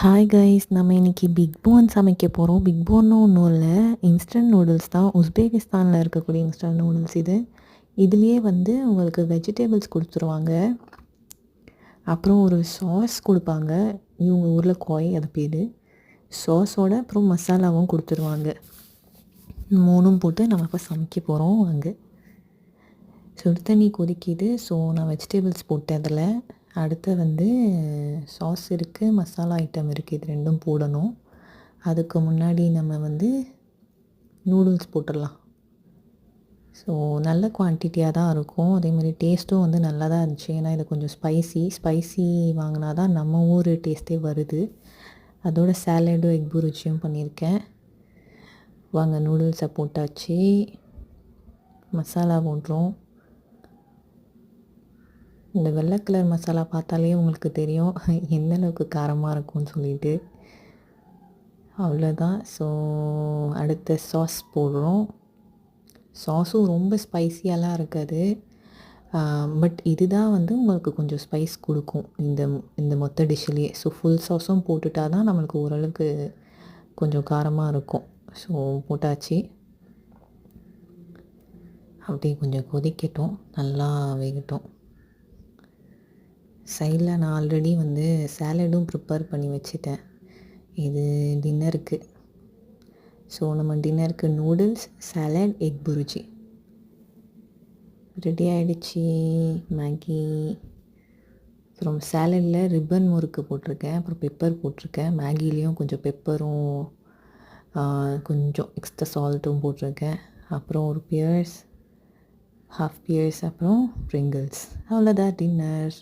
Hi guys, நம்ம இன்னைக்கு big phone சமைக்க போகிறோம். பிக் போன்னு ஒன்றும் இல்லை, இன்ஸ்டன்ட் நூடுல்ஸ் தான். உஸ்பெகிஸ்தானில் இருக்கக்கூடிய இன்ஸ்டன்ட் நூடுல்ஸ் இது. இதுலேயே வந்து உங்களுக்கு வெஜிடபிள்ஸ் கொடுத்துருவாங்க, அப்புறம் ஒரு சாஸ் கொடுப்பாங்க. இவங்க ஊரில் கோய் அது பேர். சாஸோட அப்புறம் மசாலாவும் கொடுத்துருவாங்க. மூணும் போட்டு நம்ம இப்போ சமைக்க போகிறோம். அங்கே சுடு தண்ணி கொதிக்கிது. ஸோ நான் வெஜிடபிள்ஸ் போட்டேன் அதில். அடுத்து வந்து சாஸ் இருக்குது, மசாலா ஐட்டம் இருக்குது, இது ரெண்டும் போடணும். அதுக்கு முன்னாடி நம்ம வந்து நூடுல்ஸ் போட்டுடலாம். ஸோ நல்ல குவான்டிட்டியாக தான் இருக்கும். அதேமாதிரி டேஸ்ட்டும் வந்து நல்லா தான் இருந்துச்சு. ஏன்னா இது கொஞ்சம் ஸ்பைசி வாங்கினா தான் நம்ம ஊர் டேஸ்ட்டே வருது. அதோட சாலடும் எக் புரிச்சியும் பண்ணியிருக்கேன். வாங்க, நூடுல்ஸை போட்டாச்சு, மசாலா போடுறோம். இந்த வெள்ளை கலர் மசாலா பார்த்தாலே உங்களுக்கு தெரியும் எந்த அளவுக்கு காரமாக இருக்கும்னு சொல்லிட்டு. அவ்வளோதான். ஸோ அடுத்த சாஸ் போடுறோம். சாஸும் ரொம்ப ஸ்பைஸியாலாம் இருக்காது, பட் இதுதான் வந்து உங்களுக்கு கொஞ்சம் ஸ்பைஸ் கொடுக்கும் இந்த மொத்த டிஷ்ஷிலேயே. ஸோ ஃபுல் சாஸும் போட்டுட்டா தான் நம்மளுக்கு ஓரளவுக்கு கொஞ்சம் காரமாக இருக்கும். ஸோ போட்டாச்சு. அப்படியே கொஞ்சம் கொதிக்கட்டும், நல்லா வேகட்டும். சைடில் நான் ஆல்ரெடி வந்து சாலடும் ப்ரிப்பேர் பண்ணி வச்சுட்டேன். இது டின்னருக்கு. ஸோ நம்ம டின்னருக்கு நூடுல்ஸ், சாலட், எக் புரிஜி ரெடி ஆகிடுச்சி. மேகி, அப்புறம் சாலடில் ரிப்பன் முறுக்கு போட்டிருக்கேன், அப்புறம் பெப்பர் போட்டிருக்கேன். மேகிலேயும் கொஞ்சம் பெப்பரும் கொஞ்சம் எக்ஸ்ட்ரா சால்ட்டும் போட்டிருக்கேன். அப்புறம் ஒரு பியர்ஸ், ஹாஃப் பியர்ஸ், அப்புறம் ப்ரிங்கிள்ஸ். அவ்வளோதான் டின்னர்.